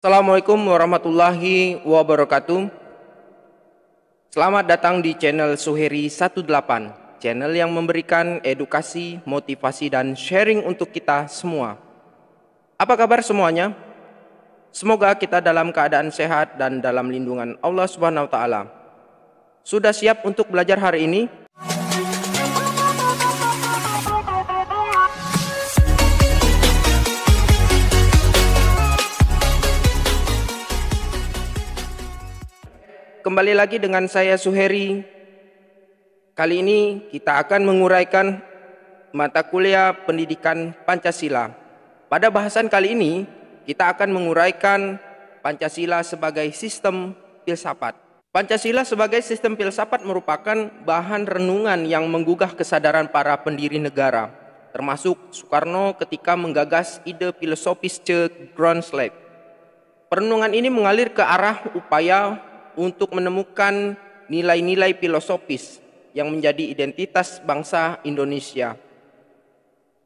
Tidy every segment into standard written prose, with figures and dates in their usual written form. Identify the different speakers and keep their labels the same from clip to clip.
Speaker 1: Assalamualaikum warahmatullahi wabarakatuh. Selamat datang di channel Suheri 18, channel yang memberikan edukasi, motivasi, dan sharing untuk kita semua. Apa kabar semuanya? Semoga kita dalam keadaan sehat dan dalam lindungan Allah Subhanahu wa Ta'ala. Sudah siap untuk belajar hari ini? Kembali lagi dengan saya Suheri. Kali ini kita akan menguraikan mata kuliah pendidikan Pancasila. Pada bahasan kali ini kita akan menguraikan Pancasila sebagai sistem filsafat. Pancasila sebagai sistem filsafat merupakan bahan renungan yang menggugah kesadaran para pendiri negara, termasuk Soekarno ketika menggagas ide filosofis Grand Slam. Perenungan ini mengalir ke arah upaya untuk menemukan nilai-nilai filosofis yang menjadi identitas bangsa Indonesia.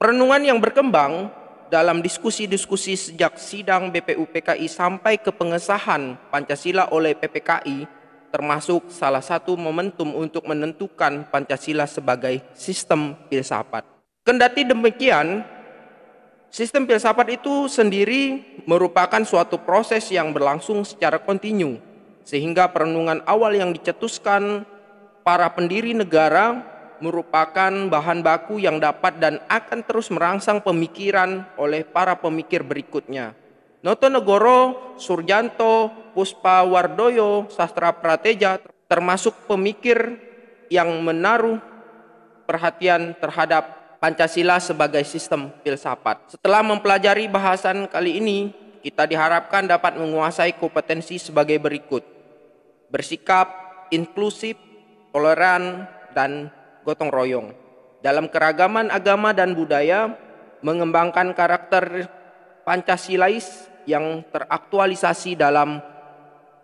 Speaker 1: Perenungan yang berkembang dalam diskusi-diskusi sejak sidang BPUPKI sampai ke pengesahan Pancasila oleh PPKI termasuk salah satu momentum untuk menentukan Pancasila sebagai sistem filsafat. Kendati demikian, sistem filsafat itu sendiri merupakan suatu proses yang berlangsung secara kontinu, sehingga perenungan awal yang dicetuskan para pendiri negara merupakan bahan baku yang dapat dan akan terus merangsang pemikiran oleh para pemikir berikutnya. Notonegoro, Surjanto, Puspawardoyo, Sastra Prateja termasuk pemikir yang menaruh perhatian terhadap Pancasila sebagai sistem filsafat. Setelah mempelajari bahasan kali ini, kita diharapkan dapat menguasai kompetensi sebagai berikut: bersikap inklusif, toleran, dan gotong royong dalam keragaman agama dan budaya, mengembangkan karakter Pancasilais yang teraktualisasi dalam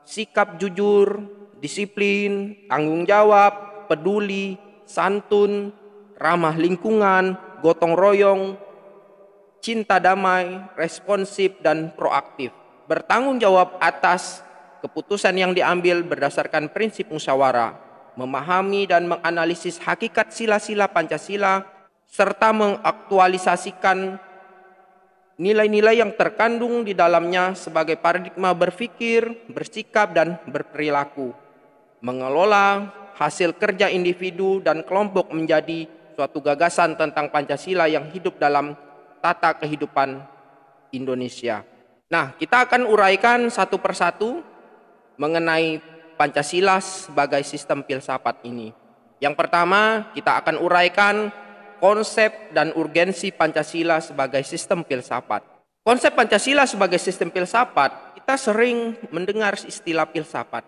Speaker 1: sikap jujur, disiplin, tanggung jawab, peduli, santun, ramah lingkungan, gotong royong, cinta damai, responsif, dan proaktif, bertanggung jawab atas keputusan yang diambil berdasarkan prinsip musyawarah, memahami dan menganalisis hakikat sila-sila Pancasila, serta mengaktualisasikan nilai-nilai yang terkandung di dalamnya sebagai paradigma berpikir, bersikap, dan berperilaku, mengelola hasil kerja individu dan kelompok menjadi suatu gagasan tentang Pancasila yang hidup dalam tata kehidupan Indonesia. Nah, kita akan uraikan satu persatu mengenai Pancasila sebagai sistem filsafat ini. Yang pertama, kita akan uraikan konsep dan urgensi Pancasila sebagai sistem filsafat. Konsep Pancasila sebagai sistem filsafat, kita sering mendengar istilah filsafat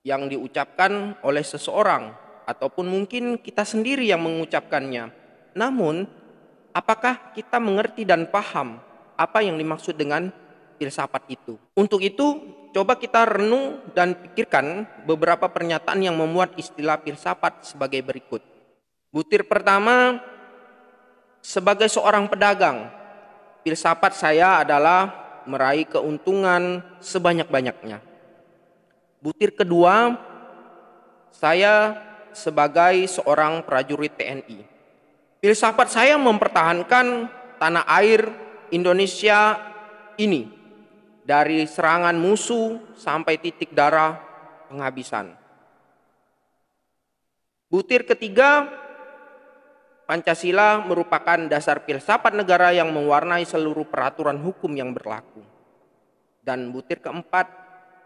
Speaker 1: yang diucapkan oleh seseorang ataupun mungkin kita sendiri yang mengucapkannya. Namun, apakah kita mengerti dan paham apa yang dimaksud dengan filsafat itu? Untuk itu, coba kita renung dan pikirkan beberapa pernyataan yang memuat istilah filsafat sebagai berikut. Butir pertama, sebagai seorang pedagang, filsafat saya adalah meraih keuntungan sebanyak-banyaknya. Butir kedua, saya sebagai seorang prajurit TNI. Filsafat saya mempertahankan tanah air Indonesia ini dari serangan musuh sampai titik darah penghabisan. Butir ketiga, Pancasila merupakan dasar filsafat negara yang mewarnai seluruh peraturan hukum yang berlaku. Dan butir keempat,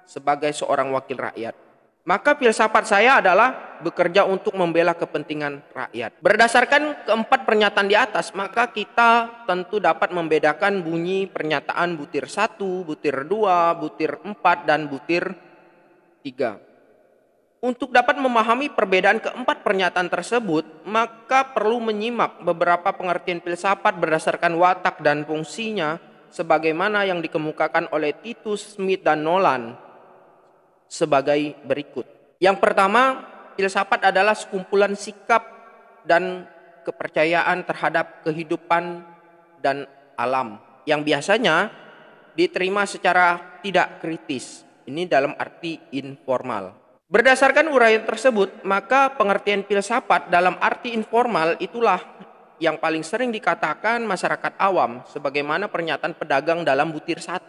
Speaker 1: sebagai seorang wakil rakyat, maka filsafat saya adalah bekerja untuk membela kepentingan rakyat. Berdasarkan keempat pernyataan di atas, maka kita tentu dapat membedakan bunyi pernyataan butir 1, butir 2, butir 4, dan butir 3. Untuk dapat memahami perbedaan keempat pernyataan tersebut, maka perlu menyimak beberapa pengertian filsafat berdasarkan watak dan fungsinya sebagaimana yang dikemukakan oleh Titus, Smith, dan Nolan sebagai berikut. Yang pertama, filsafat adalah sekumpulan sikap dan kepercayaan terhadap kehidupan dan alam yang biasanya diterima secara tidak kritis. Ini dalam arti informal. Berdasarkan uraian tersebut, maka pengertian filsafat dalam arti informal itulah yang paling sering dikatakan masyarakat awam, sebagaimana pernyataan pedagang dalam butir 1,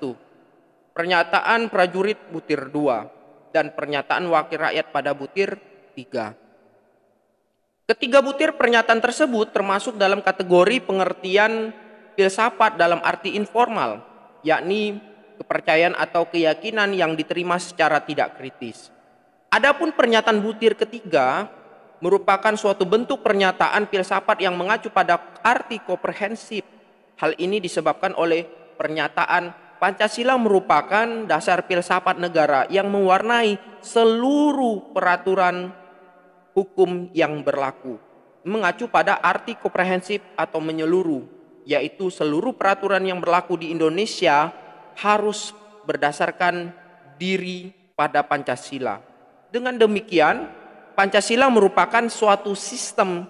Speaker 1: pernyataan prajurit butir 2, dan pernyataan wakil rakyat pada butir 3. Ketiga butir pernyataan tersebut termasuk dalam kategori pengertian filsafat dalam arti informal, yakni kepercayaan atau keyakinan yang diterima secara tidak kritis. Adapun pernyataan butir ketiga merupakan suatu bentuk pernyataan filsafat yang mengacu pada arti komprehensif. Hal ini disebabkan oleh pernyataan Pancasila merupakan dasar filsafat negara yang mewarnai seluruh peraturan hukum yang berlaku, mengacu pada arti komprehensif atau menyeluruh, yaitu seluruh peraturan yang berlaku di Indonesia harus berdasarkan diri pada Pancasila. Dengan demikian, Pancasila merupakan suatu sistem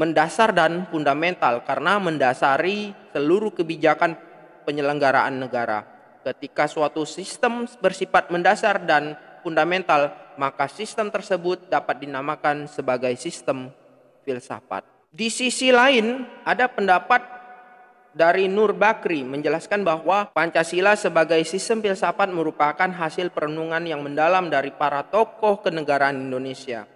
Speaker 1: mendasar dan fundamental karena mendasari seluruh kebijakan penyelenggaraan negara. Ketika suatu sistem bersifat mendasar dan fundamental, maka sistem tersebut dapat dinamakan sebagai sistem filsafat. Di sisi lain, ada pendapat dari Nur Bakri menjelaskan bahwa Pancasila sebagai sistem filsafat merupakan hasil perenungan yang mendalam dari para tokoh kenegaraan Indonesia.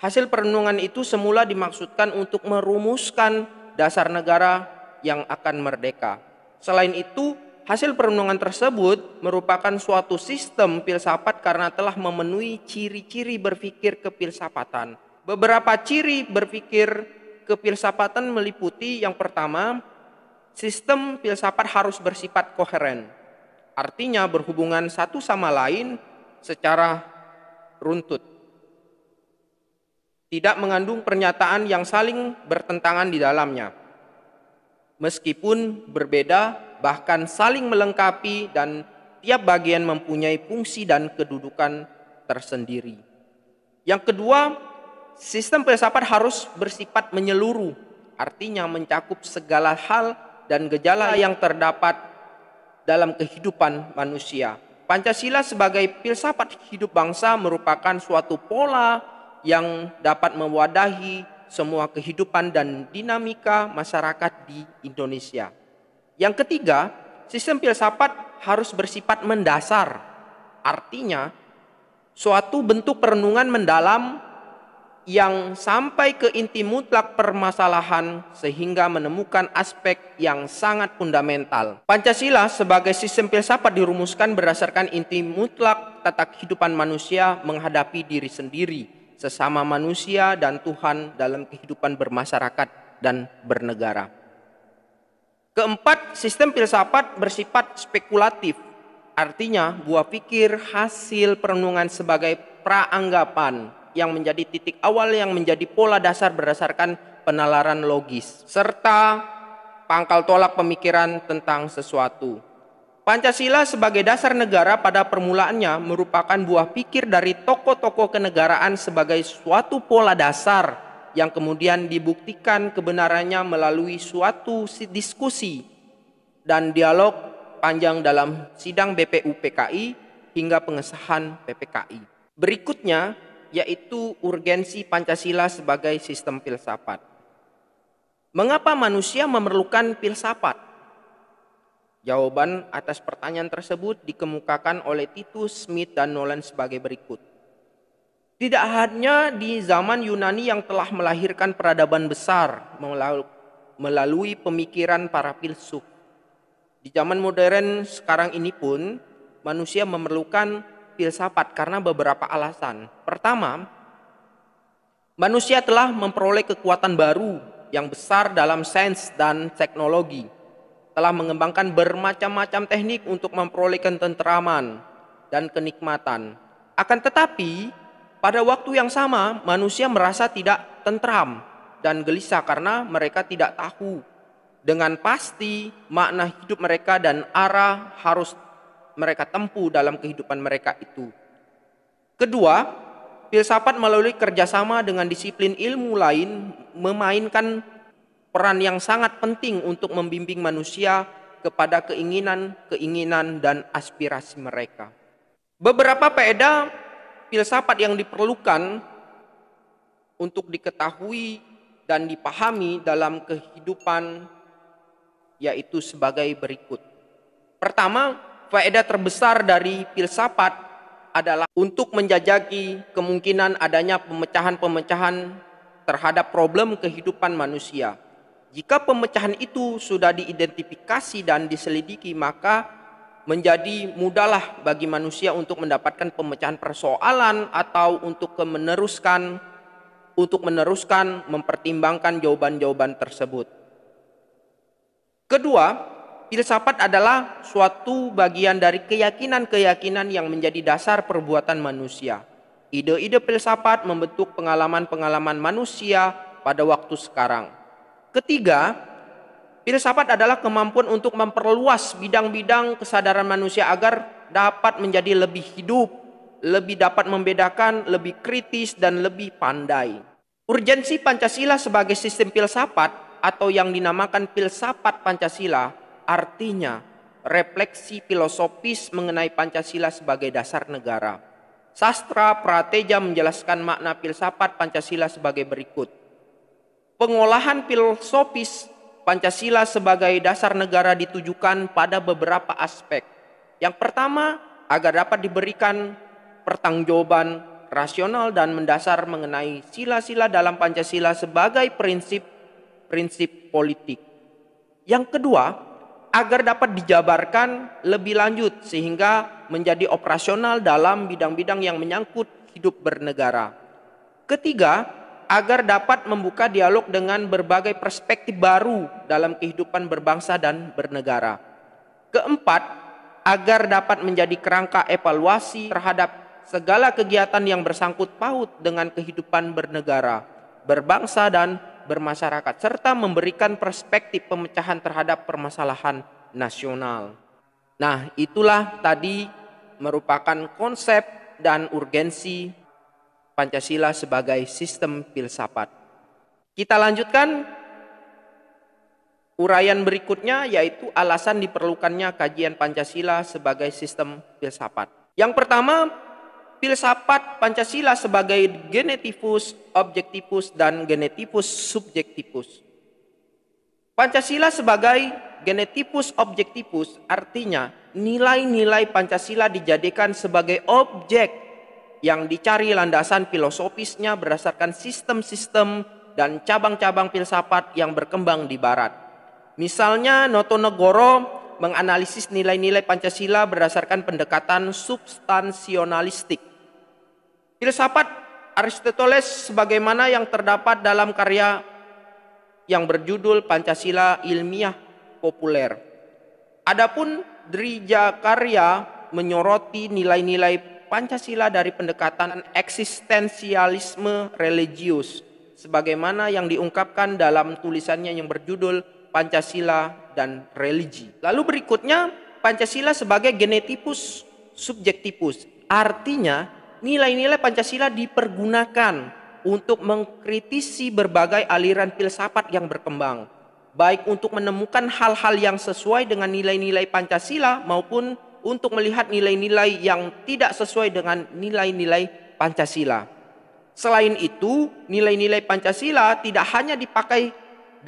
Speaker 1: Hasil perenungan itu semula dimaksudkan untuk merumuskan dasar negara yang akan merdeka. Selain itu, hasil perenungan tersebut merupakan suatu sistem filsafat karena telah memenuhi ciri-ciri berpikir kefilsafatan. Beberapa ciri berpikir kefilsafatan meliputi yang pertama, sistem filsafat harus bersifat koheren. Artinya berhubungan satu sama lain secara runtut. Tidak mengandung pernyataan yang saling bertentangan di dalamnya. Meskipun berbeda, bahkan saling melengkapi dan tiap bagian mempunyai fungsi dan kedudukan tersendiri. Yang kedua, sistem filsafat harus bersifat menyeluruh, artinya mencakup segala hal dan gejala yang terdapat dalam kehidupan manusia. Pancasila sebagai filsafat hidup bangsa merupakan suatu pola yang dapat mewadahi semua kehidupan dan dinamika masyarakat di Indonesia. Yang ketiga, sistem filsafat harus bersifat mendasar. Artinya, suatu bentuk perenungan mendalam yang sampai ke inti mutlak permasalahan sehingga menemukan aspek yang sangat fundamental. Pancasila sebagai sistem filsafat dirumuskan berdasarkan inti mutlak tata kehidupan manusia menghadapi diri sendiri, sesama manusia dan Tuhan dalam kehidupan bermasyarakat dan bernegara. Keempat, sistem filsafat bersifat spekulatif. Artinya, buah pikir hasil perenungan sebagai praanggapan yang menjadi titik awal yang menjadi pola dasar berdasarkan penalaran logis serta pangkal tolak pemikiran tentang sesuatu. Pancasila sebagai dasar negara pada permulaannya merupakan buah pikir dari tokoh-tokoh kenegaraan sebagai suatu pola dasar yang kemudian dibuktikan kebenarannya melalui suatu diskusi dan dialog panjang dalam sidang BPU PKI hingga pengesahan PPKI. Berikutnya yaitu urgensi Pancasila sebagai sistem filsafat. Mengapa manusia memerlukan filsafat? Jawaban atas pertanyaan tersebut dikemukakan oleh Titus, Smith, dan Nolan sebagai berikut. Tidak hanya di zaman Yunani yang telah melahirkan peradaban besar melalui pemikiran para filsuf. Di zaman modern sekarang ini pun manusia memerlukan filsafat karena beberapa alasan. Pertama, manusia telah memperoleh kekuatan baru yang besar dalam sains dan teknologi, telah mengembangkan bermacam-macam teknik untuk memperoleh ketenteraman dan kenikmatan. Akan tetapi, pada waktu yang sama, manusia merasa tidak tentram dan gelisah karena mereka tidak tahu dengan pasti makna hidup mereka dan arah harus mereka tempuh dalam kehidupan mereka itu. Kedua, filsafat melalui kerjasama dengan disiplin ilmu lain memainkan peran yang sangat penting untuk membimbing manusia kepada keinginan-keinginan dan aspirasi mereka. Beberapa faedah filsafat yang diperlukan untuk diketahui dan dipahami dalam kehidupan yaitu sebagai berikut. Pertama, faedah terbesar dari filsafat adalah untuk menjajaki kemungkinan adanya pemecahan-pemecahan terhadap problem kehidupan manusia. Jika pemecahan itu sudah diidentifikasi dan diselidiki, maka menjadi mudahlah bagi manusia untuk mendapatkan pemecahan persoalan atau untuk meneruskan mempertimbangkan jawaban-jawaban tersebut. Kedua, filsafat adalah suatu bagian dari keyakinan-keyakinan yang menjadi dasar perbuatan manusia. Ide-ide filsafat membentuk pengalaman-pengalaman manusia pada waktu sekarang. Ketiga, filsafat adalah kemampuan untuk memperluas bidang-bidang kesadaran manusia agar dapat menjadi lebih hidup, lebih dapat membedakan, lebih kritis, dan lebih pandai. Urgensi Pancasila sebagai sistem filsafat atau yang dinamakan filsafat Pancasila artinya refleksi filosofis mengenai Pancasila sebagai dasar negara. Sastra Prateja menjelaskan makna filsafat Pancasila sebagai berikut. Pengolahan filosofis Pancasila sebagai dasar negara ditujukan pada beberapa aspek. Yang pertama, agar dapat diberikan pertanggungjawaban rasional dan mendasar mengenai sila-sila dalam Pancasila sebagai prinsip politik. Yang kedua, agar dapat dijabarkan lebih lanjut sehingga menjadi operasional dalam bidang-bidang yang menyangkut hidup bernegara. Ketiga, agar dapat membuka dialog dengan berbagai perspektif baru dalam kehidupan berbangsa dan bernegara. Keempat, agar dapat menjadi kerangka evaluasi terhadap segala kegiatan yang bersangkut paut dengan kehidupan bernegara, berbangsa dan bermasyarakat, serta memberikan perspektif pemecahan terhadap permasalahan nasional. Nah, itulah tadi merupakan konsep dan urgensi Pancasila sebagai sistem filsafat. Kita lanjutkan uraian berikutnya, yaitu alasan diperlukannya kajian Pancasila sebagai sistem filsafat. Yang pertama, filsafat Pancasila sebagai genetivus objektivus dan genetivus subjektivus. Pancasila sebagai genetivus objektivus artinya nilai-nilai Pancasila dijadikan sebagai objek yang dicari landasan filosofisnya berdasarkan sistem-sistem dan cabang-cabang filsafat yang berkembang di Barat. Misalnya, Notonegoro menganalisis nilai-nilai Pancasila berdasarkan pendekatan substansionalistik. Filsafat Aristoteles sebagaimana yang terdapat dalam karya yang berjudul Pancasila Ilmiah Populer. Adapun Drijakarya menyoroti nilai-nilai Pancasila dari pendekatan eksistensialisme religius sebagaimana yang diungkapkan dalam tulisannya yang berjudul Pancasila dan Religi. Lalu berikutnya, Pancasila sebagai genetivus subjektivus. Artinya, nilai-nilai Pancasila dipergunakan untuk mengkritisi berbagai aliran filsafat yang berkembang, baik untuk menemukan hal-hal yang sesuai dengan nilai-nilai Pancasila maupun untuk melihat nilai-nilai yang tidak sesuai dengan nilai-nilai Pancasila. Selain itu, nilai-nilai Pancasila tidak hanya dipakai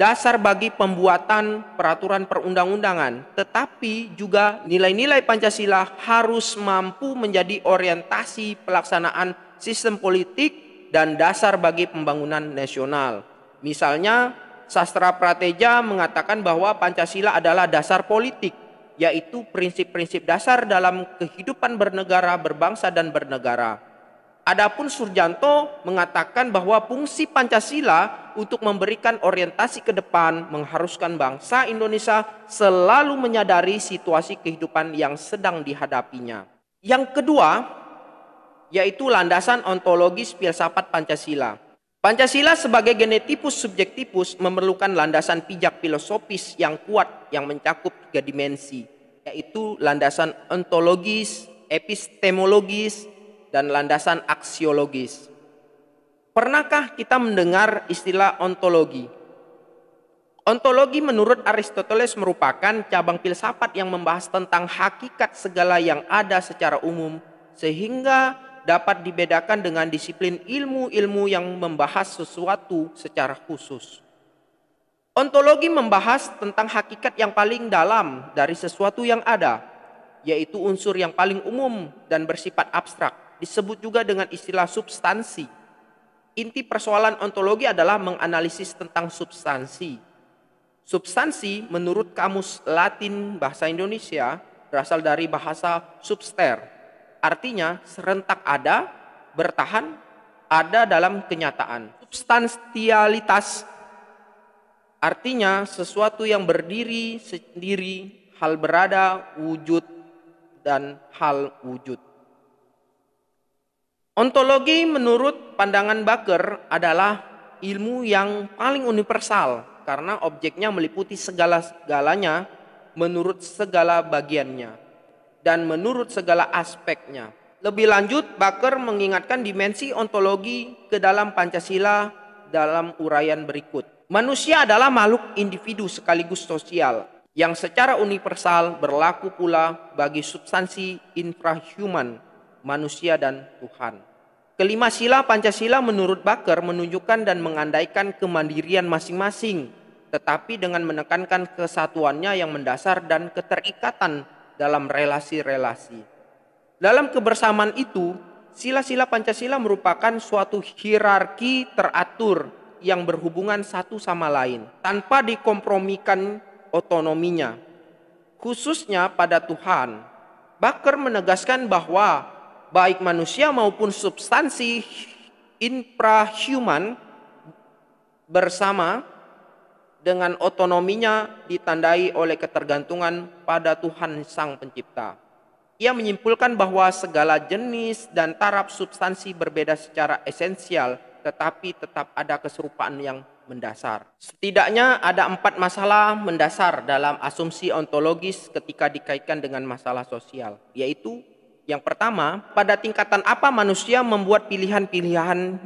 Speaker 1: dasar bagi pembuatan peraturan perundang-undangan, tetapi juga nilai-nilai Pancasila harus mampu menjadi orientasi pelaksanaan sistem politik dan dasar bagi pembangunan nasional. Misalnya, Sastra Prateja mengatakan bahwa Pancasila adalah dasar politik, yaitu prinsip-prinsip dasar dalam kehidupan bernegara, berbangsa, dan bernegara. Adapun Surjanto mengatakan bahwa fungsi Pancasila untuk memberikan orientasi ke depan mengharuskan bangsa Indonesia selalu menyadari situasi kehidupan yang sedang dihadapinya. Yang kedua, yaitu landasan ontologis filsafat Pancasila. Pancasila sebagai genetivus subjektivus memerlukan landasan pijak filosofis yang kuat yang mencakup 3 dimensi, yaitu landasan ontologis, epistemologis, dan landasan aksiologis. Pernahkah kita mendengar istilah ontologi? Ontologi menurut Aristoteles merupakan cabang filsafat yang membahas tentang hakikat segala yang ada secara umum, sehingga dapat dibedakan dengan disiplin ilmu-ilmu yang membahas sesuatu secara khusus. Ontologi membahas tentang hakikat yang paling dalam dari sesuatu yang ada, yaitu unsur yang paling umum dan bersifat abstrak, disebut juga dengan istilah substansi. Inti persoalan ontologi adalah menganalisis tentang substansi. Substansi menurut Kamus Latin Bahasa Indonesia berasal dari bahasa subster. Artinya serentak ada, bertahan, ada dalam kenyataan. Substansialitas artinya sesuatu yang berdiri sendiri, hal berada, wujud, dan hal wujud. Ontologi menurut pandangan Baker adalah ilmu yang paling universal karena objeknya meliputi segala-galanya menurut segala bagiannya dan menurut segala aspeknya. Lebih lanjut, Baker mengingatkan dimensi ontologi ke dalam Pancasila dalam uraian berikut. Manusia adalah makhluk individu sekaligus sosial yang secara universal berlaku pula bagi substansi infrahuman, manusia dan Tuhan. Kelima sila Pancasila menurut Baker menunjukkan dan mengandaikan kemandirian masing-masing, tetapi dengan menekankan kesatuannya yang mendasar dan keterikatan dalam relasi-relasi. Dalam kebersamaan itu, sila-sila Pancasila merupakan suatu hierarki teratur yang berhubungan satu sama lain, tanpa dikompromikan otonominya, khususnya pada Tuhan. Baker menegaskan bahwa baik manusia maupun substansi infrahuman bersama dengan otonominya ditandai oleh ketergantungan pada Tuhan Sang Pencipta. Ia menyimpulkan bahwa segala jenis dan taraf substansi berbeda secara esensial, tetapi tetap ada keserupaan yang mendasar. Setidaknya ada 4 masalah mendasar dalam asumsi ontologis ketika dikaitkan dengan masalah sosial, yaitu yang pertama, pada tingkatan apa manusia membuat pilihan-pilihan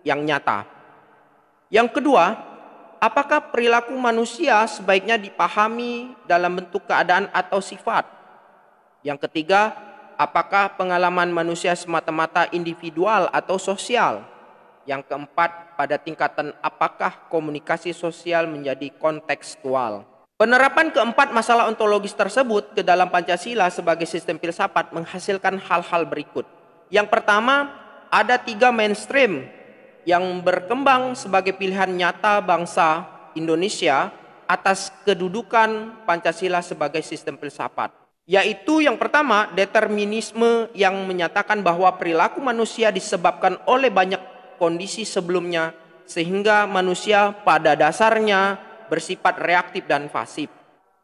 Speaker 1: yang nyata. Yang kedua, apakah perilaku manusia sebaiknya dipahami dalam bentuk keadaan atau sifat? Yang ketiga, apakah pengalaman manusia semata-mata individual atau sosial? Yang keempat, pada tingkatan apakah komunikasi sosial menjadi kontekstual? Penerapan keempat masalah ontologis tersebut ke dalam Pancasila sebagai sistem filsafat menghasilkan hal-hal berikut. Yang pertama, ada 3 mainstream yang berkembang sebagai pilihan nyata bangsa Indonesia atas kedudukan Pancasila sebagai sistem filsafat. Yaitu yang pertama, determinisme yang menyatakan bahwa perilaku manusia disebabkan oleh banyak kondisi sebelumnya sehingga manusia pada dasarnya bersifat reaktif dan pasif.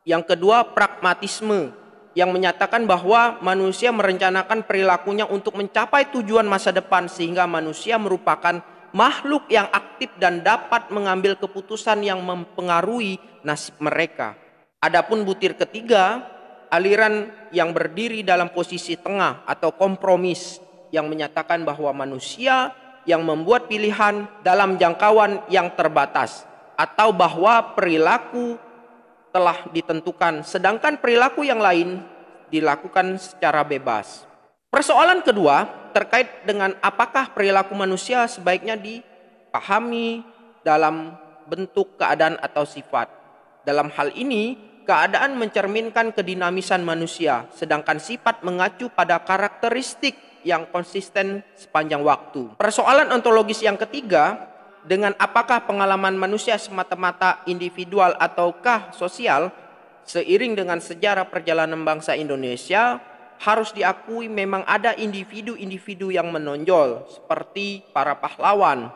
Speaker 1: Yang kedua, pragmatisme yang menyatakan bahwa manusia merencanakan perilakunya untuk mencapai tujuan masa depan sehingga manusia merupakan makhluk yang aktif dan dapat mengambil keputusan yang mempengaruhi nasib mereka. Adapun butir ketiga, aliran yang berdiri dalam posisi tengah atau kompromis yang menyatakan bahwa manusia yang membuat pilihan dalam jangkauan yang terbatas, atau bahwa perilaku telah ditentukan, sedangkan perilaku yang lain dilakukan secara bebas. Persoalan kedua terkait dengan apakah perilaku manusia sebaiknya dipahami dalam bentuk keadaan atau sifat. Dalam hal ini, keadaan mencerminkan kedinamisan manusia, sedangkan sifat mengacu pada karakteristik yang konsisten sepanjang waktu. Persoalan ontologis yang ketiga, dengan apakah pengalaman manusia semata-mata individual ataukah sosial, seiring dengan sejarah perjalanan bangsa Indonesia, harus diakui memang ada individu-individu yang menonjol, seperti para pahlawan.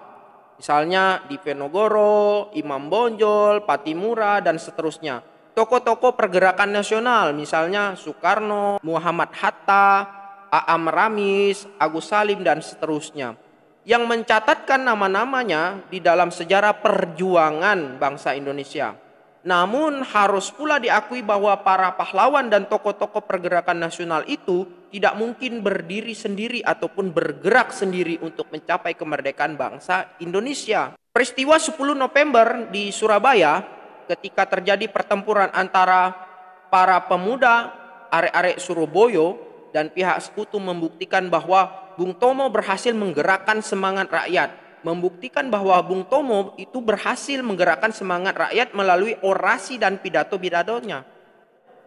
Speaker 1: Misalnya Diponegoro, Imam Bonjol, Patimura, dan seterusnya. Tokoh-tokoh pergerakan nasional, misalnya Soekarno, Muhammad Hatta, A.M. Ramis, Agus Salim, dan seterusnya, yang mencatatkan nama-namanya di dalam sejarah perjuangan bangsa Indonesia. Namun harus pula diakui bahwa para pahlawan dan tokoh-tokoh pergerakan nasional itu tidak mungkin berdiri sendiri ataupun bergerak sendiri untuk mencapai kemerdekaan bangsa Indonesia. Peristiwa 10 November di Surabaya ketika terjadi pertempuran antara para pemuda arek-arek Surabaya dan pihak sekutu membuktikan bahwa Bung Tomo berhasil menggerakkan semangat rakyat, membuktikan bahwa Bung Tomo itu berhasil menggerakkan semangat rakyat melalui orasi dan pidato-pidatonya.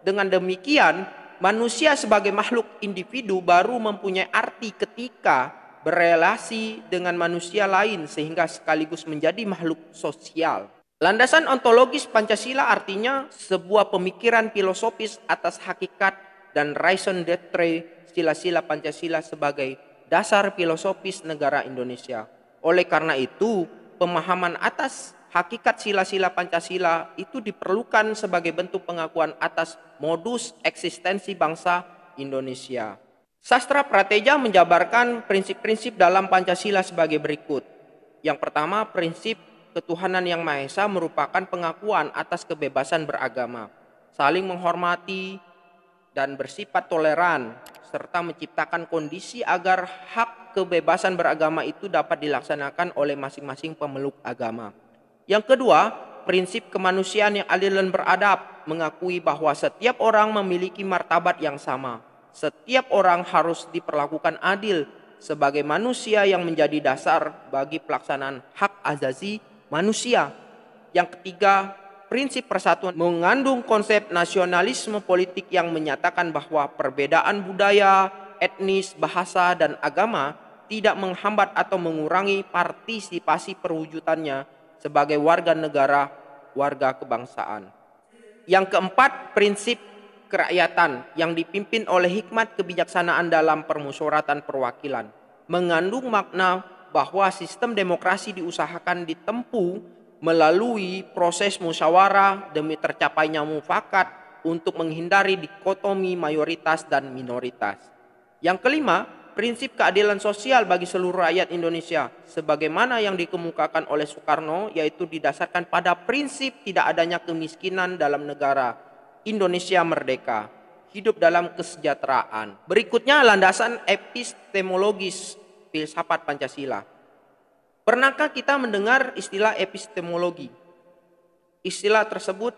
Speaker 1: Dengan demikian, manusia sebagai makhluk individu baru mempunyai arti ketika berelasi dengan manusia lain sehingga sekaligus menjadi makhluk sosial. Landasan ontologis Pancasila artinya sebuah pemikiran filosofis atas hakikat dan raison d'être sila-sila Pancasila sebagai dasar filosofis negara Indonesia. Oleh karena itu, pemahaman atas hakikat sila-sila Pancasila itu diperlukan sebagai bentuk pengakuan atas modus eksistensi bangsa Indonesia. Sastra Prateja menjabarkan prinsip-prinsip dalam Pancasila sebagai berikut. Yang pertama, prinsip ketuhanan yang Maha Esa merupakan pengakuan atas kebebasan beragama, saling menghormati dan bersifat toleran, serta menciptakan kondisi agar hak kebebasan beragama itu dapat dilaksanakan oleh masing-masing pemeluk agama. Yang kedua, prinsip kemanusiaan yang adil dan beradab, mengakui bahwa setiap orang memiliki martabat yang sama. Setiap orang harus diperlakukan adil sebagai manusia yang menjadi dasar bagi pelaksanaan hak asasi manusia. Yang ketiga, prinsip persatuan mengandung konsep nasionalisme politik yang menyatakan bahwa perbedaan budaya, etnis, bahasa, dan agama tidak menghambat atau mengurangi partisipasi perwujudannya sebagai warga negara, warga kebangsaan. Yang keempat, prinsip kerakyatan yang dipimpin oleh hikmat kebijaksanaan dalam permusyawaratan perwakilan, mengandung makna bahwa sistem demokrasi diusahakan ditempuh melalui proses musyawarah demi tercapainya mufakat untuk menghindari dikotomi mayoritas dan minoritas. Yang kelima, prinsip keadilan sosial bagi seluruh rakyat Indonesia sebagaimana yang dikemukakan oleh Soekarno, yaitu didasarkan pada prinsip tidak adanya kemiskinan dalam negara Indonesia merdeka, hidup dalam kesejahteraan. Berikutnya landasan epistemologis filsafat Pancasila. Pernahkah kita mendengar istilah epistemologi? Istilah tersebut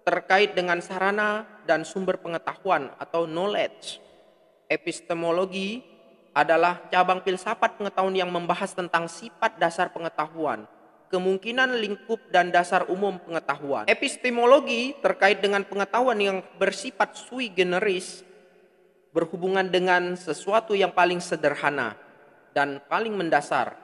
Speaker 1: terkait dengan sarana dan sumber pengetahuan atau knowledge. Epistemologi adalah cabang filsafat pengetahuan yang membahas tentang sifat dasar pengetahuan, kemungkinan lingkup dan dasar umum pengetahuan. Epistemologi terkait dengan pengetahuan yang bersifat sui generis, berhubungan dengan sesuatu yang paling sederhana dan paling mendasar.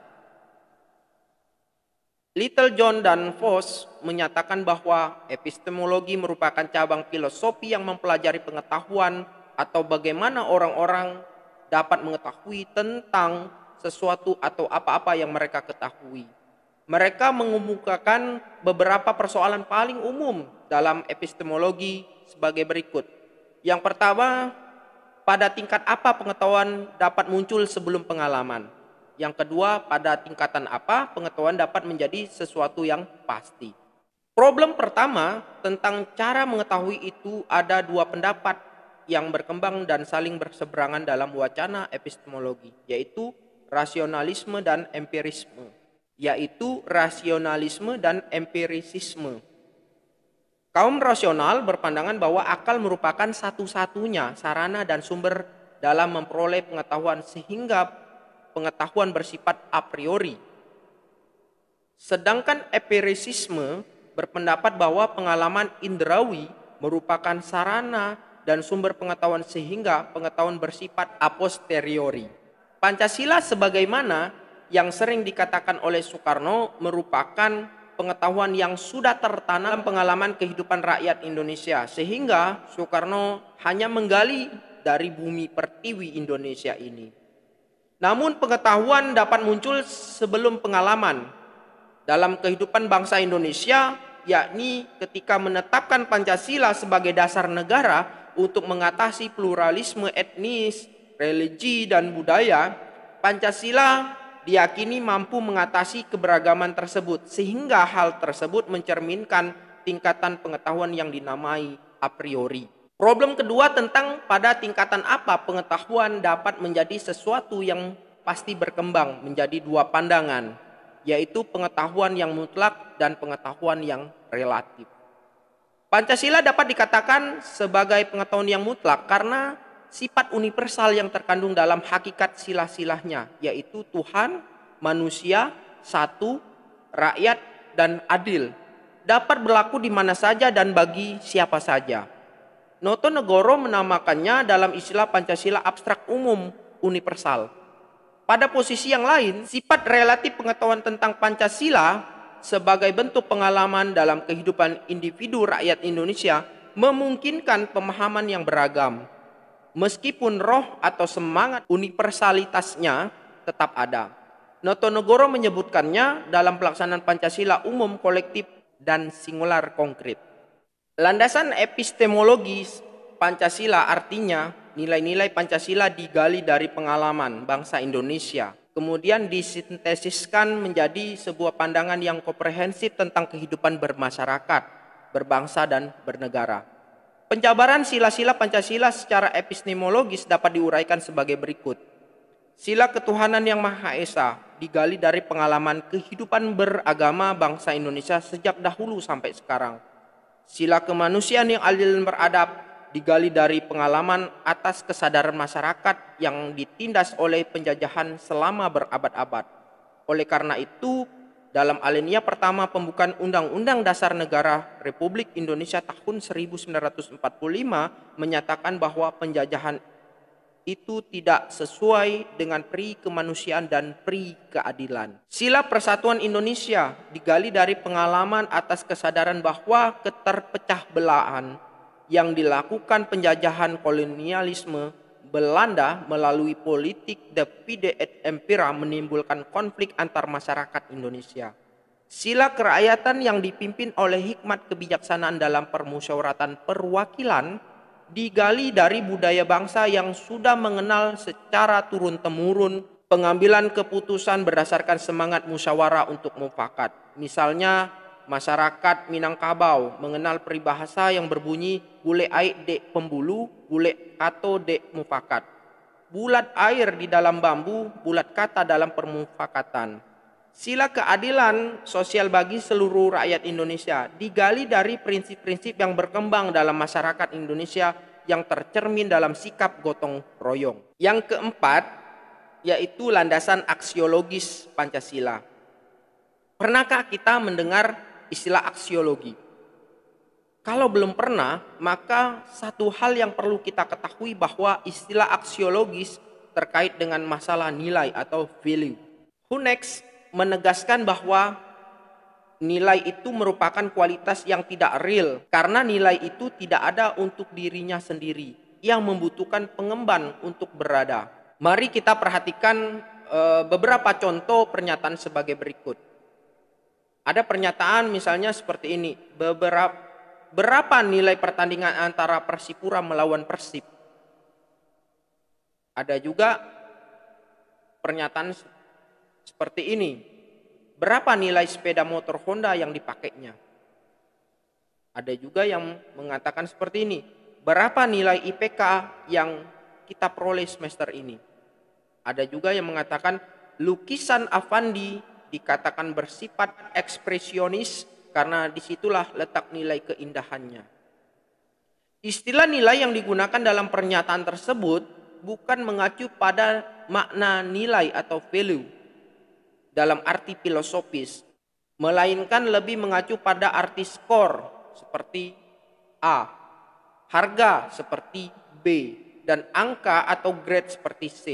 Speaker 1: Little John dan Voss menyatakan bahwa epistemologi merupakan cabang filosofi yang mempelajari pengetahuan atau bagaimana orang-orang dapat mengetahui tentang sesuatu atau apa-apa yang mereka ketahui. Mereka mengemukakan beberapa persoalan paling umum dalam epistemologi sebagai berikut. Yang pertama, pada tingkat apa pengetahuan dapat muncul sebelum pengalaman? Yang kedua, pada tingkatan apa pengetahuan dapat menjadi sesuatu yang pasti? Problem pertama tentang cara mengetahui itu ada dua pendapat yang berkembang dan saling berseberangan dalam wacana epistemologi, yaitu rasionalisme dan empirisme. Kaum rasional berpandangan bahwa akal merupakan satu-satunya sarana dan sumber dalam memperoleh pengetahuan sehingga pengetahuan bersifat a priori. Sedangkan empirisisme berpendapat bahwa pengalaman indrawi merupakan sarana dan sumber pengetahuan sehingga pengetahuan bersifat a posteriori. Pancasila sebagaimana yang sering dikatakan oleh Soekarno merupakan pengetahuan yang sudah tertanam pengalaman kehidupan rakyat Indonesia, sehingga Soekarno hanya menggali dari bumi pertiwi Indonesia ini. Namun pengetahuan dapat muncul sebelum pengalaman dalam kehidupan bangsa Indonesia, yakni ketika menetapkan Pancasila sebagai dasar negara untuk mengatasi pluralisme etnis, religi, dan budaya. Pancasila diyakini mampu mengatasi keberagaman tersebut, sehingga hal tersebut mencerminkan tingkatan pengetahuan yang dinamai a priori. Problem kedua tentang pada tingkatan apa pengetahuan dapat menjadi sesuatu yang pasti berkembang menjadi dua pandangan, yaitu pengetahuan yang mutlak dan pengetahuan yang relatif. Pancasila dapat dikatakan sebagai pengetahuan yang mutlak karena sifat universal yang terkandung dalam hakikat sila-silahnya, yaitu Tuhan, manusia, satu, rakyat, dan adil. Dapat berlaku di mana saja dan bagi siapa saja. Notonegoro menamakannya dalam istilah Pancasila abstrak umum universal. Pada posisi yang lain, sifat relatif pengetahuan tentang Pancasila sebagai bentuk pengalaman dalam kehidupan individu rakyat Indonesia memungkinkan pemahaman yang beragam. Meskipun roh atau semangat universalitasnya tetap ada. Notonegoro menyebutkannya dalam pelaksanaan Pancasila umum, kolektif, dan singular konkret. Landasan epistemologis Pancasila artinya nilai-nilai Pancasila digali dari pengalaman bangsa Indonesia, kemudian disintesiskan menjadi sebuah pandangan yang komprehensif tentang kehidupan bermasyarakat, berbangsa, dan bernegara. Penjabaran sila-sila Pancasila secara epistemologis dapat diuraikan sebagai berikut. Sila ketuhanan yang Maha Esa digali dari pengalaman kehidupan beragama bangsa Indonesia sejak dahulu sampai sekarang. Sila kemanusiaan yang adil dan beradab digali dari pengalaman atas kesadaran masyarakat yang ditindas oleh penjajahan selama berabad-abad. Oleh karena itu, dalam alinea pertama pembukaan Undang-Undang Dasar Negara Republik Indonesia tahun 1945 menyatakan bahwa penjajahan itu tidak sesuai dengan pri kemanusiaan dan pri keadilan. Sila persatuan Indonesia digali dari pengalaman atas kesadaran bahwa keterpecah belahan yang dilakukan penjajahan kolonialisme Belanda melalui politik divide et impera menimbulkan konflik antar masyarakat Indonesia. Sila kerakyatan yang dipimpin oleh hikmat kebijaksanaan dalam permusyawaratan perwakilan digali dari budaya bangsa yang sudah mengenal secara turun-temurun pengambilan keputusan berdasarkan semangat musyawarah untuk mufakat. Misalnya, masyarakat Minangkabau mengenal peribahasa yang berbunyi bule aik dek pembulu, bule kato dek mufakat. Bulat air di dalam bambu, bulat kata dalam permufakatan. Sila keadilan sosial bagi seluruh rakyat Indonesia digali dari prinsip-prinsip yang berkembang dalam masyarakat Indonesia yang tercermin dalam sikap gotong royong. Yang keempat, yaitu landasan aksiologis Pancasila. Pernahkah kita mendengar istilah aksiologi? Kalau belum pernah, maka satu hal yang perlu kita ketahui bahwa istilah aksiologis terkait dengan masalah nilai atau value. Hunex menegaskan bahwa nilai itu merupakan kualitas yang tidak real karena nilai itu tidak ada untuk dirinya sendiri yang membutuhkan pengemban untuk berada. Mari kita perhatikan beberapa contoh pernyataan sebagai berikut. Ada pernyataan misalnya seperti ini, berapa nilai pertandingan antara Persipura melawan Persib? Ada juga pernyataan seperti ini, berapa nilai sepeda motor Honda yang dipakainya? Ada juga yang mengatakan seperti ini, berapa nilai IPK yang kita peroleh semester ini? Ada juga yang mengatakan lukisan Avandi dikatakan bersifat ekspresionis karena disitulah letak nilai keindahannya. Istilah nilai yang digunakan dalam pernyataan tersebut bukan mengacu pada makna nilai atau value dalam arti filosofis, melainkan lebih mengacu pada arti skor seperti A, harga seperti B, dan angka atau grade seperti C.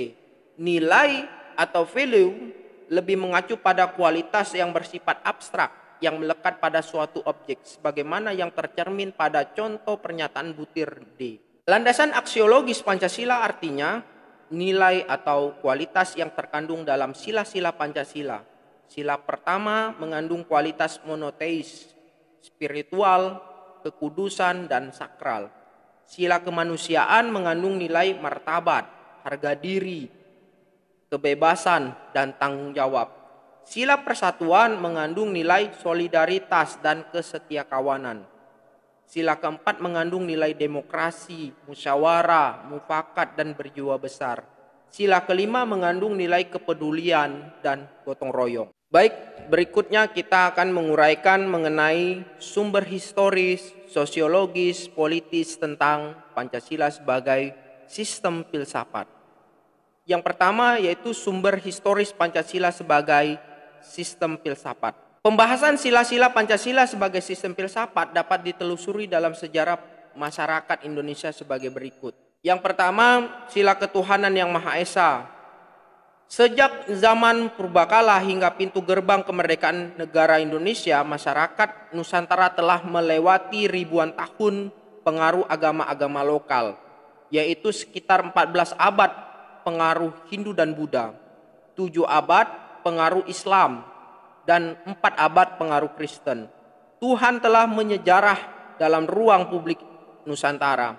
Speaker 1: Nilai atau value lebih mengacu pada kualitas yang bersifat abstrak yang melekat pada suatu objek sebagaimana yang tercermin pada contoh pernyataan butir D. Landasan aksiologis Pancasila artinya nilai atau kualitas yang terkandung dalam sila-sila Pancasila. Sila pertama mengandung kualitas monoteis, spiritual, kekudusan, dan sakral. Sila kemanusiaan mengandung nilai martabat, harga diri, kebebasan, dan tanggung jawab. Sila persatuan mengandung nilai solidaritas dan kesetiakawanan. Sila keempat mengandung nilai demokrasi, musyawarah, mufakat, dan berjiwa besar. Sila kelima mengandung nilai kepedulian dan gotong royong. Baik, berikutnya kita akan menguraikan mengenai sumber historis, sosiologis, politis tentang Pancasila sebagai sistem filsafat. Yang pertama yaitu sumber historis Pancasila sebagai sistem filsafat. Pembahasan sila-sila Pancasila sebagai sistem filsafat dapat ditelusuri dalam sejarah masyarakat Indonesia sebagai berikut. Yang pertama, sila ketuhanan yang Maha Esa. Sejak zaman purbakala hingga pintu gerbang kemerdekaan negara Indonesia, masyarakat Nusantara telah melewati ribuan tahun pengaruh agama-agama lokal, yaitu sekitar 14 abad pengaruh Hindu dan Buddha, 7 abad pengaruh Islam, dan 4 abad pengaruh Kristen. Tuhan telah menyejarah dalam ruang publik Nusantara.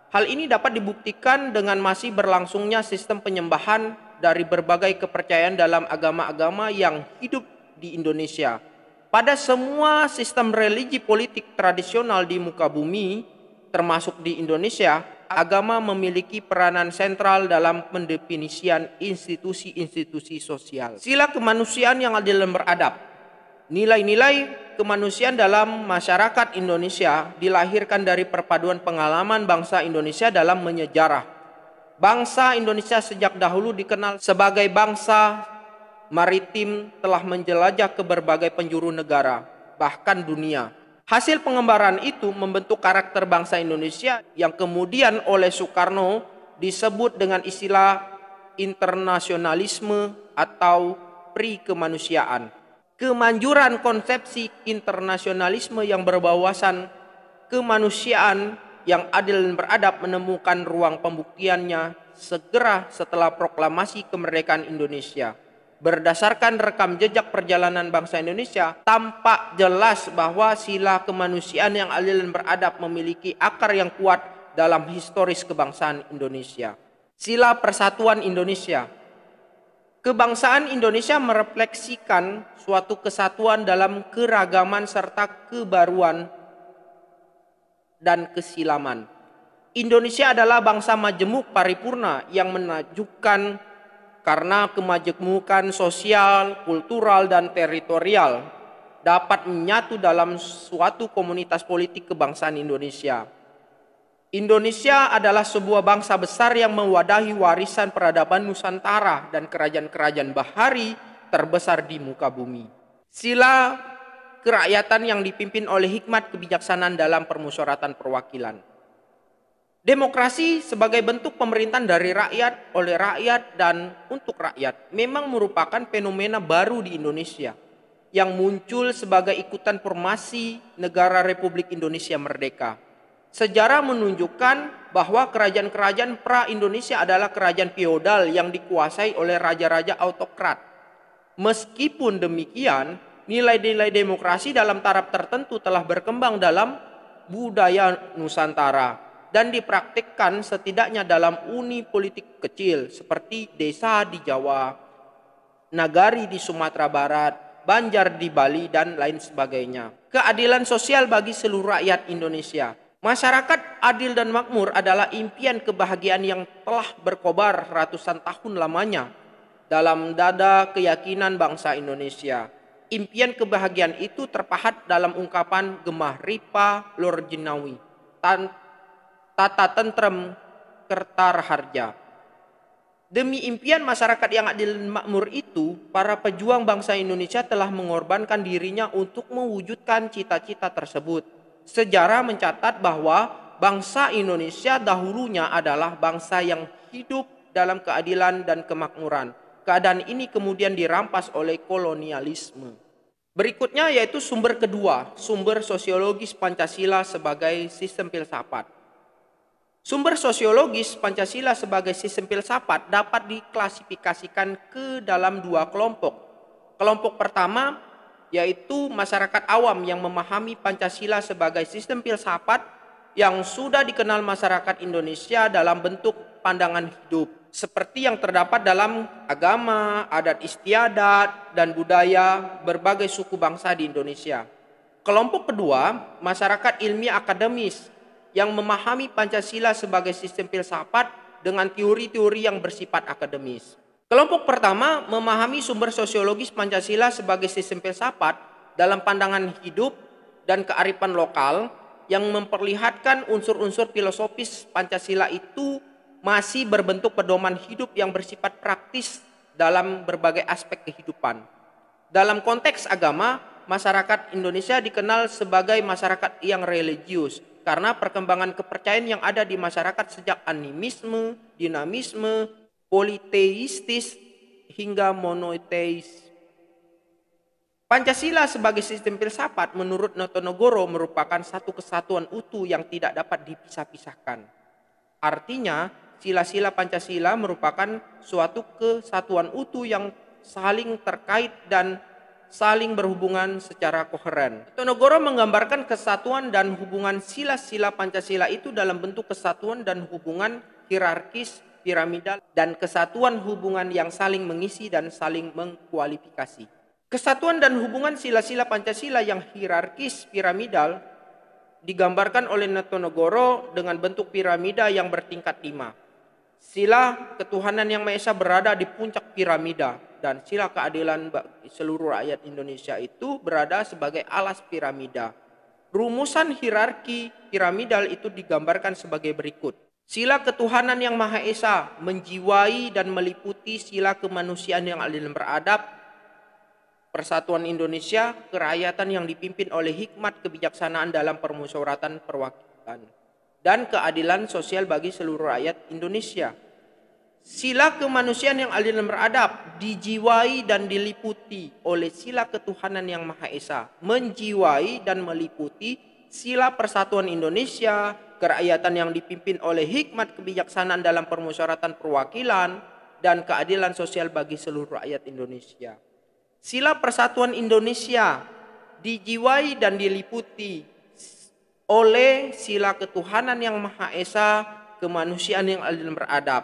Speaker 1: Hal ini dapat dibuktikan dengan masih berlangsungnya sistem penyembahan dari berbagai kepercayaan dalam agama-agama yang hidup di Indonesia. Pada semua sistem religi politik tradisional di muka bumi, termasuk di Indonesia, agama memiliki peranan sentral dalam pendefinisian institusi-institusi sosial. Sila kemanusiaan yang adil dan beradab. Nilai-nilai kemanusiaan dalam masyarakat Indonesia dilahirkan dari perpaduan pengalaman bangsa Indonesia dalam menyejarah. Bangsa Indonesia sejak dahulu dikenal sebagai bangsa maritim, telah menjelajah ke berbagai penjuru negara, bahkan dunia. Hasil pengembaraan itu membentuk karakter bangsa Indonesia yang kemudian oleh Soekarno disebut dengan istilah internasionalisme atau pri-kemanusiaan. Kemanjuran konsepsi internasionalisme yang berwawasan kemanusiaan yang adil dan beradab menemukan ruang pembuktiannya segera setelah proklamasi kemerdekaan Indonesia. Berdasarkan rekam jejak perjalanan bangsa Indonesia, tampak jelas bahwa sila kemanusiaan yang adil dan beradab memiliki akar yang kuat dalam historis kebangsaan Indonesia. Sila persatuan Indonesia. Kebangsaan Indonesia merefleksikan suatu kesatuan dalam keragaman serta kebaruan dan kesilaman. Indonesia adalah bangsa majemuk paripurna yang menakjubkan karena kemajemukan sosial, kultural, dan teritorial dapat menyatu dalam suatu komunitas politik kebangsaan Indonesia. Indonesia adalah sebuah bangsa besar yang mewadahi warisan peradaban Nusantara dan kerajaan-kerajaan bahari terbesar di muka bumi. Sila kerakyatan yang dipimpin oleh hikmat kebijaksanaan dalam permusyawaratan perwakilan. Demokrasi sebagai bentuk pemerintahan dari rakyat, oleh rakyat, dan untuk rakyat memang merupakan fenomena baru di Indonesia yang muncul sebagai ikutan formasi negara Republik Indonesia Merdeka. Sejarah menunjukkan bahwa kerajaan-kerajaan pra-Indonesia adalah kerajaan feodal yang dikuasai oleh raja-raja autokrat. Meskipun demikian, nilai-nilai demokrasi dalam taraf tertentu telah berkembang dalam budaya Nusantara dan dipraktikkan setidaknya dalam uni politik kecil seperti desa di Jawa, nagari di Sumatera Barat, Banjar di Bali, dan lain sebagainya. Keadilan sosial bagi seluruh rakyat Indonesia. Masyarakat adil dan makmur adalah impian kebahagiaan yang telah berkobar ratusan tahun lamanya dalam dada keyakinan bangsa Indonesia. Impian kebahagiaan itu terpahat dalam ungkapan Gemah Ripa Lorjinawi, tata tentrem Kertarharja. Demi impian masyarakat yang adil dan makmur itu, para pejuang bangsa Indonesia telah mengorbankan dirinya untuk mewujudkan cita-cita tersebut. Sejarah mencatat bahwa bangsa Indonesia dahulunya adalah bangsa yang hidup dalam keadilan dan kemakmuran. Keadaan ini kemudian dirampas oleh kolonialisme. Berikutnya yaitu sumber kedua, sumber sosiologis Pancasila sebagai sistem filsafat. Sumber sosiologis Pancasila sebagai sistem filsafat dapat diklasifikasikan ke dalam dua kelompok. Kelompok pertama yaitu masyarakat awam yang memahami Pancasila sebagai sistem filsafat yang sudah dikenal masyarakat Indonesia dalam bentuk pandangan hidup, seperti yang terdapat dalam agama, adat istiadat, dan budaya berbagai suku bangsa di Indonesia. Kelompok kedua, masyarakat ilmiah akademis yang memahami Pancasila sebagai sistem filsafat dengan teori-teori yang bersifat akademis. Kelompok pertama memahami sumber sosiologis Pancasila sebagai sistem filsafat dalam pandangan hidup dan kearifan lokal yang memperlihatkan unsur-unsur filosofis Pancasila itu masih berbentuk pedoman hidup yang bersifat praktis dalam berbagai aspek kehidupan. Dalam konteks agama, masyarakat Indonesia dikenal sebagai masyarakat yang religius karena perkembangan kepercayaan yang ada di masyarakat sejak animisme, dinamisme, politeistis hingga monoteis. Pancasila sebagai sistem filsafat menurut Notonegoro merupakan satu kesatuan utuh yang tidak dapat dipisah-pisahkan. Artinya, sila-sila Pancasila merupakan suatu kesatuan utuh yang saling terkait dan saling berhubungan secara koheren. Notonegoro menggambarkan kesatuan dan hubungan sila-sila Pancasila itu dalam bentuk kesatuan dan hubungan hierarkis, piramidal, dan kesatuan hubungan yang saling mengisi dan saling mengkualifikasi. Kesatuan dan hubungan sila-sila Pancasila yang hierarkis piramidal digambarkan oleh Notonegoro dengan bentuk piramida yang bertingkat 5. Sila ketuhanan yang Maha Esa berada di puncak piramida dan sila keadilan bagi seluruh rakyat Indonesia itu berada sebagai alas piramida. Rumusan hierarki piramidal itu digambarkan sebagai berikut. Sila ketuhanan yang Maha Esa menjiwai dan meliputi sila kemanusiaan yang adil dan beradab, persatuan Indonesia, kerakyatan yang dipimpin oleh hikmat kebijaksanaan dalam permusyawaratan perwakilan, dan keadilan sosial bagi seluruh rakyat Indonesia. Sila kemanusiaan yang adil dan beradab dijiwai dan diliputi oleh sila ketuhanan yang Maha Esa, menjiwai dan meliputi sila persatuan Indonesia, kerakyatan yang dipimpin oleh hikmat kebijaksanaan dalam permusyawaratan perwakilan, dan keadilan sosial bagi seluruh rakyat Indonesia. Sila persatuan Indonesia dijiwai dan diliputi oleh sila ketuhanan yang Maha Esa, kemanusiaan yang adil dan beradab,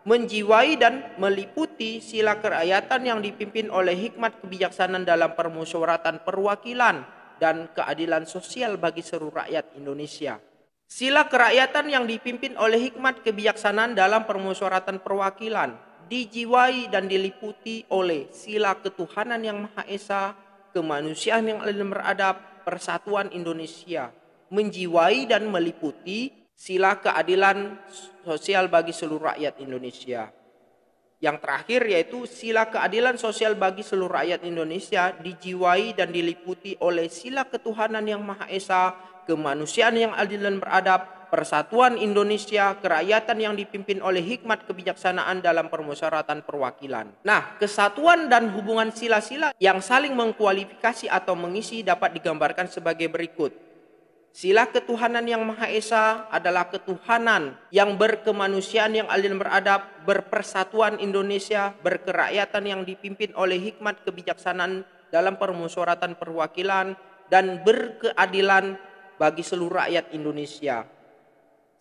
Speaker 1: menjiwai dan meliputi sila kerakyatan yang dipimpin oleh hikmat kebijaksanaan dalam permusyawaratan perwakilan dan keadilan sosial bagi seluruh rakyat Indonesia. Sila kerakyatan yang dipimpin oleh hikmat kebijaksanaan dalam permusyawaratan perwakilan dijiwai dan diliputi oleh sila ketuhanan yang Maha Esa, kemanusiaan yang adil dan beradab, persatuan Indonesia, menjiwai dan meliputi sila keadilan sosial bagi seluruh rakyat Indonesia. Yang terakhir yaitu sila keadilan sosial bagi seluruh rakyat Indonesia dijiwai dan diliputi oleh sila ketuhanan yang Maha Esa, kemanusiaan yang adil dan beradab, persatuan Indonesia, kerakyatan yang dipimpin oleh hikmat kebijaksanaan dalam permusyawaratan perwakilan. Nah, kesatuan dan hubungan sila-sila yang saling mengkualifikasi atau mengisi dapat digambarkan sebagai berikut. Sila ketuhanan yang Maha Esa adalah ketuhanan yang berkemanusiaan yang adil dan beradab, berpersatuan Indonesia, berkerakyatan yang dipimpin oleh hikmat kebijaksanaan dalam permusyawaratan perwakilan, dan berkeadilan bagi seluruh rakyat Indonesia.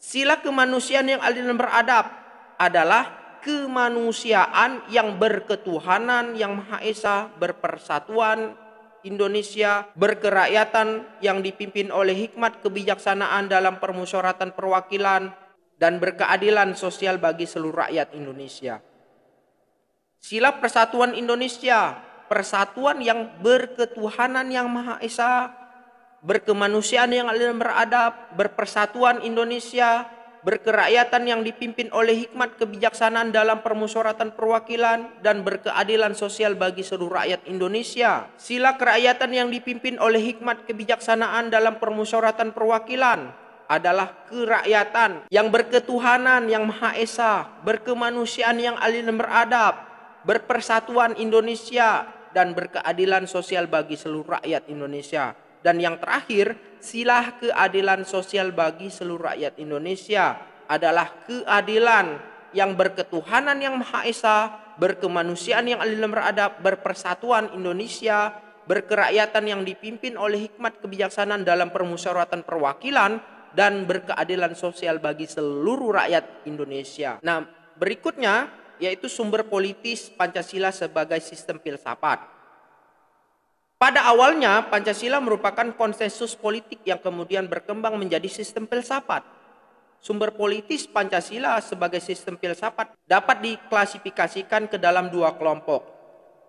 Speaker 1: Sila kemanusiaan yang adil dan beradab adalah kemanusiaan yang berketuhanan yang Maha Esa, berpersatuan Indonesia, berkerakyatan yang dipimpin oleh hikmat kebijaksanaan dalam permusyawaratan perwakilan, dan berkeadilan sosial bagi seluruh rakyat Indonesia. Sila persatuan Indonesia, persatuan yang berketuhanan yang Maha Esa, berkemanusiaan yang adil dan beradab, berpersatuan Indonesia, berkerakyatan yang dipimpin oleh hikmat kebijaksanaan dalam permusyawaratan perwakilan, dan berkeadilan sosial bagi seluruh rakyat Indonesia. Sila kerakyatan yang dipimpin oleh hikmat kebijaksanaan dalam permusyawaratan perwakilan adalah kerakyatan yang berketuhanan yang Maha Esa, berkemanusiaan yang adil dan beradab, berpersatuan Indonesia, dan berkeadilan sosial bagi seluruh rakyat Indonesia. Dan yang terakhir, sila keadilan sosial bagi seluruh rakyat Indonesia adalah keadilan yang berketuhanan yang Maha Esa, berkemanusiaan yang adil dan beradab, berpersatuan Indonesia, berkerakyatan yang dipimpin oleh hikmat kebijaksanaan dalam permusyawaratan perwakilan, dan berkeadilan sosial bagi seluruh rakyat Indonesia. Nah, berikutnya yaitu sumber politis Pancasila sebagai sistem filsafat. Pada awalnya, Pancasila merupakan konsensus politik yang kemudian berkembang menjadi sistem filsafat. Sumber politis Pancasila sebagai sistem filsafat dapat diklasifikasikan ke dalam dua kelompok.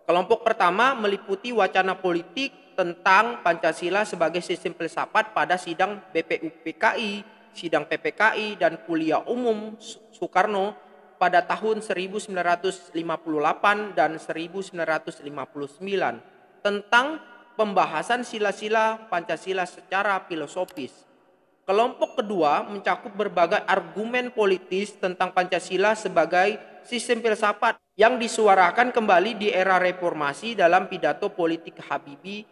Speaker 1: Kelompok pertama meliputi wacana politik tentang Pancasila sebagai sistem filsafat pada sidang BPUPKI, sidang PPKI, dan kuliah umum Soekarno pada tahun 1958 dan 1959 tentang pembahasan sila-sila Pancasila secara filosofis. Kelompok kedua mencakup berbagai argumen politis tentang Pancasila sebagai sistem filsafat yang disuarakan kembali di era reformasi dalam pidato politik Habibie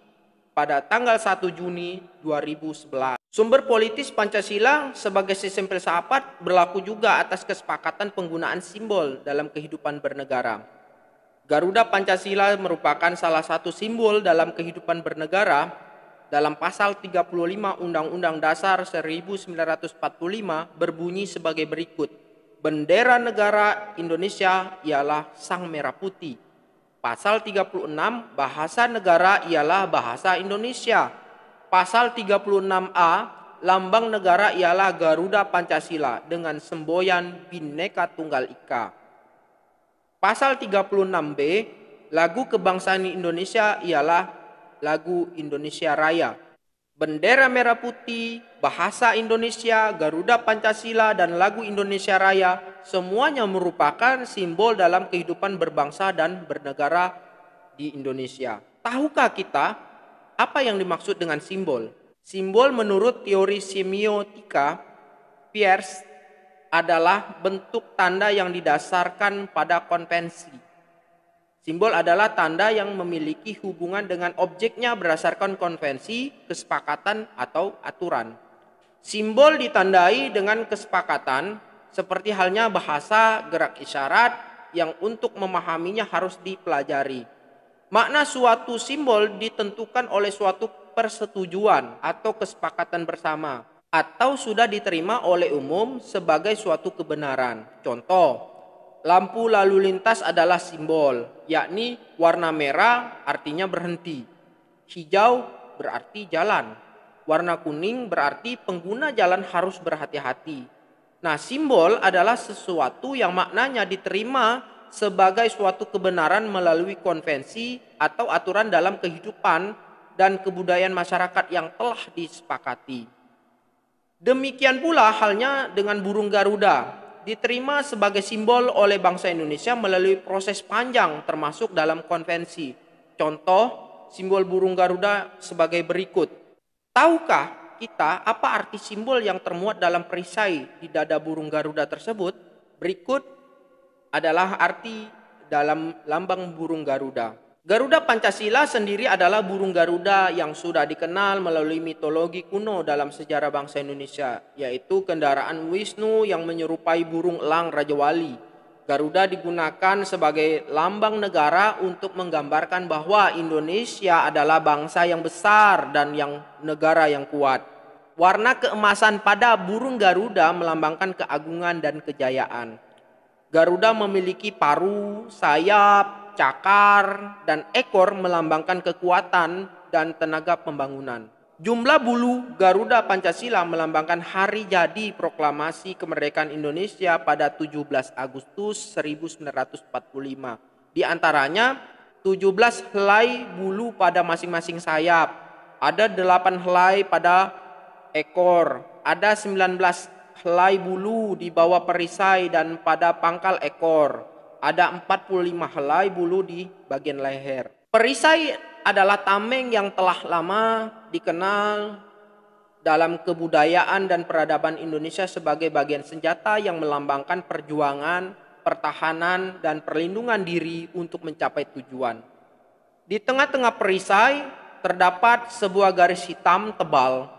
Speaker 1: pada tanggal 1 Juni 2011. Sumber politis Pancasila sebagai sistem filsafat berlaku juga atas kesepakatan penggunaan simbol dalam kehidupan bernegara. Garuda Pancasila merupakan salah satu simbol dalam kehidupan bernegara. Dalam pasal 35 Undang-Undang Dasar 1945 berbunyi sebagai berikut. Bendera negara Indonesia ialah sang merah putih. Pasal 36 bahasa negara ialah bahasa Indonesia. Pasal 36A lambang negara ialah Garuda Pancasila dengan semboyan Bhinneka Tunggal Ika. Pasal 36B lagu kebangsaan Indonesia ialah lagu Indonesia Raya. Bendera merah putih, bahasa Indonesia, Garuda Pancasila, dan lagu Indonesia Raya semuanya merupakan simbol dalam kehidupan berbangsa dan bernegara di Indonesia. Tahukah kita apa yang dimaksud dengan simbol? Simbol menurut teori semiotika Peirce adalah bentuk tanda yang didasarkan pada konvensi. Simbol adalah tanda yang memiliki hubungan dengan objeknya berdasarkan konvensi, kesepakatan, atau aturan. Simbol ditandai dengan kesepakatan, seperti halnya bahasa gerak isyarat yang untuk memahaminya harus dipelajari. Makna suatu simbol ditentukan oleh suatu persetujuan atau kesepakatan bersama, atau sudah diterima oleh umum sebagai suatu kebenaran. Contoh, lampu lalu lintas adalah simbol, yakni warna merah artinya berhenti, hijau berarti jalan, warna kuning berarti pengguna jalan harus berhati-hati. Nah, simbol adalah sesuatu yang maknanya diterima sebagai suatu kebenaran melalui konvensi atau aturan dalam kehidupan dan kebudayaan masyarakat yang telah disepakati. Demikian pula halnya dengan burung Garuda. Diterima sebagai simbol oleh bangsa Indonesia melalui proses panjang termasuk dalam konvensi. Contoh, simbol burung Garuda sebagai berikut. Tahukah kita apa arti simbol yang termuat dalam perisai di dada burung Garuda tersebut? Berikut adalah arti dalam lambang burung Garuda. Garuda Pancasila sendiri adalah burung Garuda yang sudah dikenal melalui mitologi kuno dalam sejarah bangsa Indonesia, yaitu kendaraan Wisnu yang menyerupai burung elang Raja Wali. Garuda digunakan sebagai lambang negara untuk menggambarkan bahwa Indonesia adalah bangsa yang besar dan negara yang kuat. Warna keemasan pada burung Garuda melambangkan keagungan dan kejayaan. Garuda memiliki paru, sayap, cakar, dan ekor melambangkan kekuatan dan tenaga pembangunan. Jumlah bulu Garuda Pancasila melambangkan hari jadi proklamasi kemerdekaan Indonesia pada 17 Agustus 1945. Di antaranya 17 helai bulu pada masing-masing sayap, ada 8 helai pada ekor, ada 19 helai bulu di bawah perisai dan pada pangkal ekor. Ada 45 helai bulu di bagian leher. Perisai adalah tameng yang telah lama dikenal dalam kebudayaan dan peradaban Indonesia sebagai bagian senjata yang melambangkan perjuangan, pertahanan, dan perlindungan diri untuk mencapai tujuan. Di tengah-tengah perisai terdapat sebuah garis hitam tebal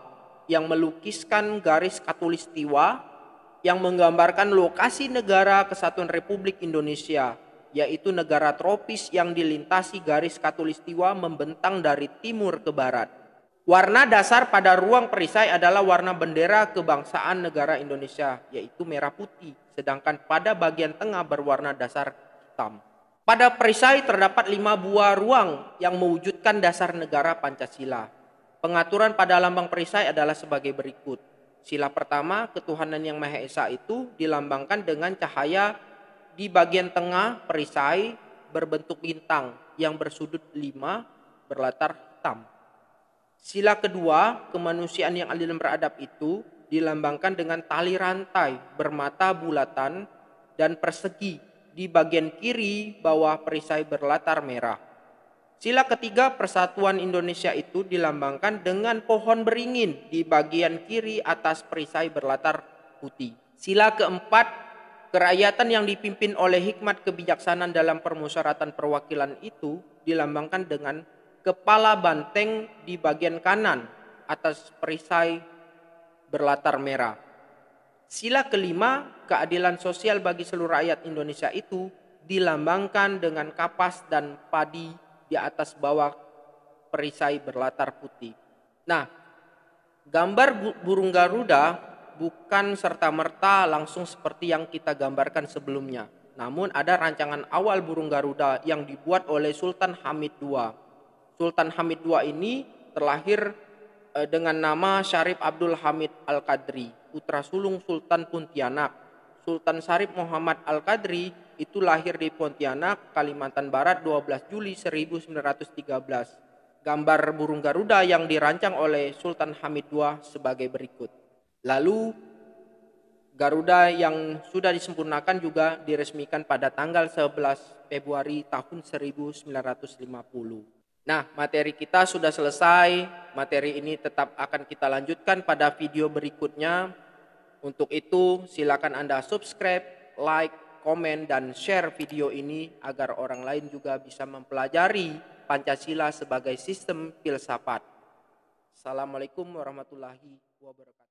Speaker 1: yang melukiskan garis khatulistiwa yang menggambarkan lokasi negara kesatuan Republik Indonesia, yaitu negara tropis yang dilintasi garis khatulistiwa membentang dari timur ke barat. Warna dasar pada ruang perisai adalah warna bendera kebangsaan negara Indonesia, yaitu merah putih, sedangkan pada bagian tengah berwarna dasar hitam. Pada perisai terdapat 5 buah ruang yang mewujudkan dasar negara Pancasila. Pengaturan pada lambang perisai adalah sebagai berikut. Sila pertama, ketuhanan yang Maha Esa itu dilambangkan dengan cahaya di bagian tengah perisai berbentuk bintang yang bersudut 5 berlatar hitam. Sila kedua, kemanusiaan yang adil dan beradab itu dilambangkan dengan tali rantai bermata bulatan dan persegi di bagian kiri bawah perisai berlatar merah. Sila ketiga, persatuan Indonesia itu dilambangkan dengan pohon beringin di bagian kiri atas perisai berlatar putih. Sila keempat, kerakyatan yang dipimpin oleh hikmat kebijaksanaan dalam permusyawaratan perwakilan itu dilambangkan dengan kepala banteng di bagian kanan atas perisai berlatar merah. Sila kelima, keadilan sosial bagi seluruh rakyat Indonesia itu dilambangkan dengan kapas dan padi di atas bawah perisai berlatar putih. Nah, gambar burung Garuda bukan serta-merta langsung seperti yang kita gambarkan sebelumnya. Namun ada rancangan awal burung Garuda yang dibuat oleh Sultan Hamid II. Sultan Hamid II ini terlahir dengan nama Syarif Abdul Hamid Al-Qadri, putra sulung Sultan Pontianak. Sultan Syarif Muhammad Al-Qadri itu lahir di Pontianak, Kalimantan Barat 12 Juli 1913. Gambar burung Garuda yang dirancang oleh Sultan Hamid II sebagai berikut. Lalu Garuda yang sudah disempurnakan juga diresmikan pada tanggal 11 Februari tahun 1950. Nah, materi kita sudah selesai. Materi ini tetap akan kita lanjutkan pada video berikutnya. Untuk itu, silakan Anda subscribe, like, komen, dan share video ini agar orang lain juga bisa mempelajari Pancasila sebagai sistem filsafat. Assalamualaikum warahmatullahi wabarakatuh.